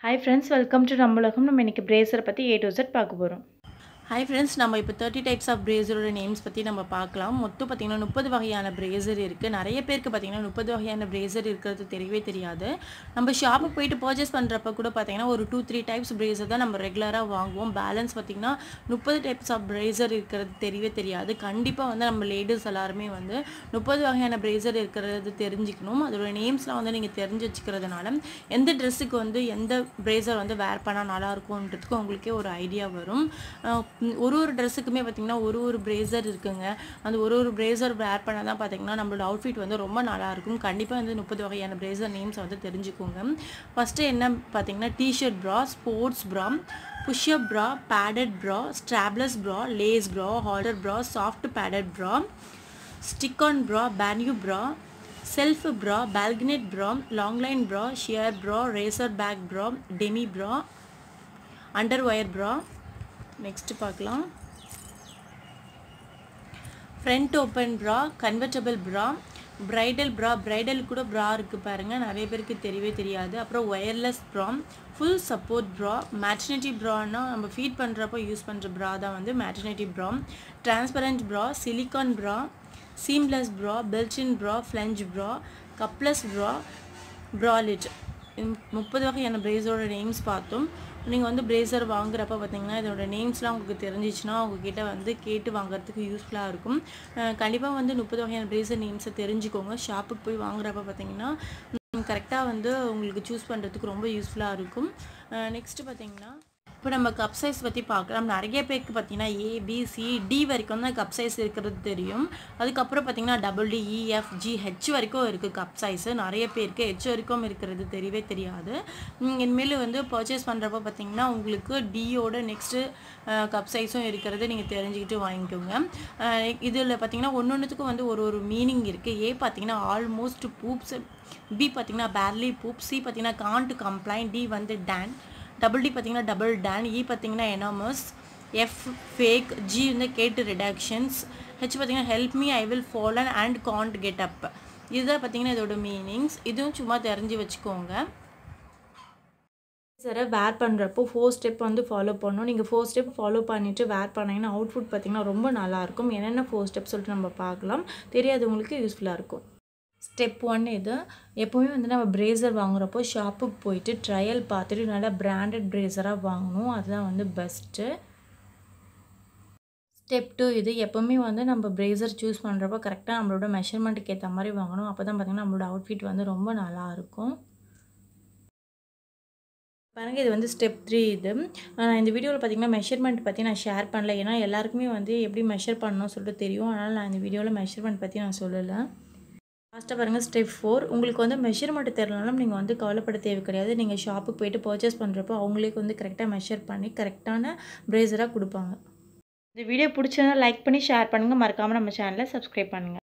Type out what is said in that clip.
Hi friends, welcome to நம்மளுக்கும் நம்ம இன்னைக்கு பிரேசர் பத்தி A to Z பார்க்க போறோம். ஹாய் ஃப்ரெண்ட்ஸ், நம்ம இப்போ 30 டைப்ஸ் ஆஃப் பிரேசரோட நேம்ஸ் பற்றி நம்ம பார்க்கலாம். மொத்தம் பார்த்திங்கன்னா 30 வகையான பிரேசர் இருக்குது. நிறைய பேருக்கு பார்த்திங்கன்னா 30 வகையான பிரேசர் இருக்கிறது தெரியவே தெரியாது. நம்ம ஷாப்புக்கு போயிட்டு பர்ச்சேஸ் பண்ணுறப்ப கூட பார்த்திங்கன்னா ஒரு 2-3 டைப்ஸ் பிரேசர் தான் நம்ம ரெகுலராக வாங்குவோம். பேலன்ஸ் பார்த்திங்கன்னா 30 டைப்ஸ் ஆஃப் பிரேசர் இருக்கிறது தெரியவே தெரியாது. கண்டிப்பாக வந்து நம்ம லேடிஸ் எல்லாருமே வந்து 30 வகையான பிரேசர் இருக்கிறது தெரிஞ்சுக்கணும். அதோட நேம்ஸ்லாம் வந்து நீங்கள் தெரிஞ்சு வச்சுக்கிறதுனால எந்த ட்ரெஸ்ஸுக்கு வந்து எந்த பிரேசர் வந்து வேர் பண்ணால் நல்லாயிருக்கும்ன்றதுக்கு உங்களுக்கே ஒரு ஐடியா வரும். ஒரு ட்ரெஸ்ஸுக்குமே பார்த்திங்கன்னா ஒரு பிரேசர் இருக்குங்க. அந்த ஒரு பிரேசர் வேர் பண்ணால் தான் பார்த்திங்கன்னா நம்மளோட அவுட்ஃபிட் வந்து ரொம்ப நல்லாயிருக்கும். கண்டிப்பாக வந்து 30 வகையான பிரேசர் நேம்ஸை வந்து தெரிஞ்சுக்கோங்க. ஃபஸ்ட்டு என்ன பார்த்திங்கன்னா டிஷர்ட் ப்ரா, ஸ்போர்ட்ஸ் ப்ரா, புஷ்அப் ப்ரா, பேடட் ப்ரா, ஸ்ட்ராப்லெஸ் ப்ரா, லேஸ் ப்ரா, ஹால்டர் ப்ரா, சாஃப்ட் பேடட் ப்ரா, ஸ்டிக் ஆன் ப்ரா, பேன்யூ ப்ரா, செல்ஃப் ப்ரா, பால்கனெட் ப்ரா, லாங் லைன் ப்ரா, ஷியர் ப்ரா, ரேசர் பேக் ப்ரா, டெமி ப்ரா, அண்டர் ஒயர் ப்ரா. நெக்ஸ்ட் பார்க்கலாம். ஃப்ரண்ட் ஓப்பன் ப்ரா, கன்வெர்டபிள் ப்ரா, பிரைடல் ப்ரா, பிரைடல் கூட ப்ரா இருக்குது பாருங்கள், நிறைய பேருக்கு தெரியவே தெரியாது. அப்புறம் ஒயர்லெஸ் ப்ரா, ஃபுல் சப்போர்ட் ப்ரா, மேட்டர்னிட்டி ப்ரான்னா நம்ம ஃபீட் பண்ணுறப்போ யூஸ் பண்ணுற ப்ரா தான் வந்து மேட்டர்னிட்டி ப்ரா, டிரான்ஸ்பரண்ட் ப்ரா, சிலிகான் ப்ரா, சீம்லெஸ் ப்ரா, பெல்ச்சின் ப்ரா, ஃப்ளஞ்ச் ப்ரா, கப்லெஸ் ப்ரா, ப்ராலிட். 30 வகையான பிரேசரோட நேம்ஸ் பார்த்தோம். நீங்கள் வந்து பிரேசர் வாங்குறப்ப பார்த்தீங்கன்னா இதோட நேம்ஸ்லாம் உங்களுக்கு தெரிஞ்சிச்சுன்னா உங்ககிட்ட வந்து கேட்டு வாங்குறதுக்கு யூஸ்ஃபுல்லாக இருக்கும். கண்டிப்பாக வந்து 30 வகையான பிரேசர் நேம்ஸை தெரிஞ்சுக்கோங்க. ஷாப்புக்கு போய் வாங்குறப்ப பார்த்தீங்கன்னா கரெக்டாக வந்து உங்களுக்கு சூஸ் பண்ணுறதுக்கு ரொம்ப யூஸ்ஃபுல்லாக இருக்கும். நெக்ஸ்ட்டு பார்த்தீங்கன்னா இப்போ நம்ம கப் சைஸ் பற்றி பார்க்கலாம். நிறைய பேருக்கு பார்த்தீங்கன்னா ABCD வரைக்கும் தான் கப் சைஸ் இருக்கிறது தெரியும். அதுக்கப்புறம் பார்த்தீங்கன்னா DDEFGH வரைக்கும் இருக்குது கப் சைஸு. நிறைய பேருக்கு H வரைக்கும் இருக்கிறது தெரியவே தெரியாது. இனிமேல் வந்து பர்ச்சேஸ் பண்ணுறப்போ பார்த்தீங்கன்னா உங்களுக்கு Dயோட நெக்ஸ்ட்டு கப் சைஸும் இருக்கிறது நீங்கள் தெரிஞ்சுக்கிட்டு வாங்கிக்கோங்க. இதில் பார்த்தீங்கன்னா ஒன்றுத்துக்கும் வந்து ஒரு மீனிங் இருக்குது. A பார்த்தீங்கன்னா ஆல்மோஸ்ட் பூப்ஸ், B பார்த்தீங்கன்னா பேர்லி பூப், C பார்த்தீங்கன்னா காண்ட் கம்ப்ளைண்ட், D வந்து டான், டபுள் டி பார்த்தீங்கன்னா டபுள் டான், இ பார்த்தீங்கன்னா எனாமஸ், எஃப் ஃபேக், ஜி வந்து கேட்டு ரிடக்ஷன்ஸ், ஹெச் பார்த்தீங்கன்னா help me I will fallen and can't get up. இதுதான் பார்த்தீங்கன்னா இதோட மீனிங்ஸ். இதுவும் சும்மா தெரிஞ்சு வச்சுக்கோங்க. சாரை வேர் பண்ணுறப்போ 4 ஸ்டெப் வந்து ஃபாலோ பண்ணணும். நீங்கள் 4 ஸ்டெப் ஃபாலோ பண்ணிவிட்டு வேர் பண்ணிங்கன்னா அவுட்ஃபுட் பார்த்திங்கன்னா ரொம்ப நல்லாயிருக்கும். என்னென்ன 4 ஸ்டெப் சொல்லிட்டு நம்ம பார்க்கலாம். தெரியாதவங்களுக்கு யூஸ்ஃபுல்லாக இருக்கும். ஸ்டெப் 1 இது. எப்போவுமே வந்து நம்ம பிரேசர் வாங்குறப்போ ஷாப்புக்கு போயிட்டு ட்ரையல் பார்த்துட்டு நல்லா பிராண்டட் பிரேசராக வாங்கணும். அதுதான் வந்து பெஸ்ட்டு. ஸ்டெப் 2 இது. எப்போவுமே வந்து நம்ம பிரேசர் சூஸ் பண்ணுறப்போ கரெக்டாக நம்மளோட மெஷர்மெண்ட்டுக்கு ஏற்ற மாதிரி வாங்கணும். அப்போ தான் பார்த்திங்கன்னா நம்மளோட அவுட்ஃபிட் வந்து ரொம்ப நல்லாயிருக்கும். பாருங்கள், இது வந்து ஸ்டெப் 3 இது. இந்த வீடியோவில் பார்த்திங்கன்னா மெஷர்மெண்ட் பற்றி நான் ஷேர் பண்ணல. ஏன்னா எல்லாருக்குமே வந்து எப்படி மெஷர் பண்ணணும்னு சொல்லிட்டு தெரியும். அதனால் நான் இந்த வீடியோவில் மெஷர்மெண்ட் பற்றி நான் சொல்லலை. லாஸ்ட்டாக பாருங்கள் ஸ்டெப் 4. உங்களுக்கு வந்து மெஷர்மெண்ட் தெரியலனாலும் நீங்கள் வந்து கவலைப்பட தேவை கிடையாது. நீங்கள் ஷாப்புக்கு போய்ட்டு பர்ச்சேஸ் பண்ணுறப்போ அவங்களே வந்து கரெக்டாக மெஷர் பண்ணி கரெக்டான பிரேசராக கொடுப்பாங்க. இந்த வீடியோ பிடிச்சதுன்னா லைக் பண்ணி ஷேர் பண்ணுங்கள். மறக்காமல் நம்ம சேனலை சப்ஸ்கிரைப் பண்ணுங்கள்.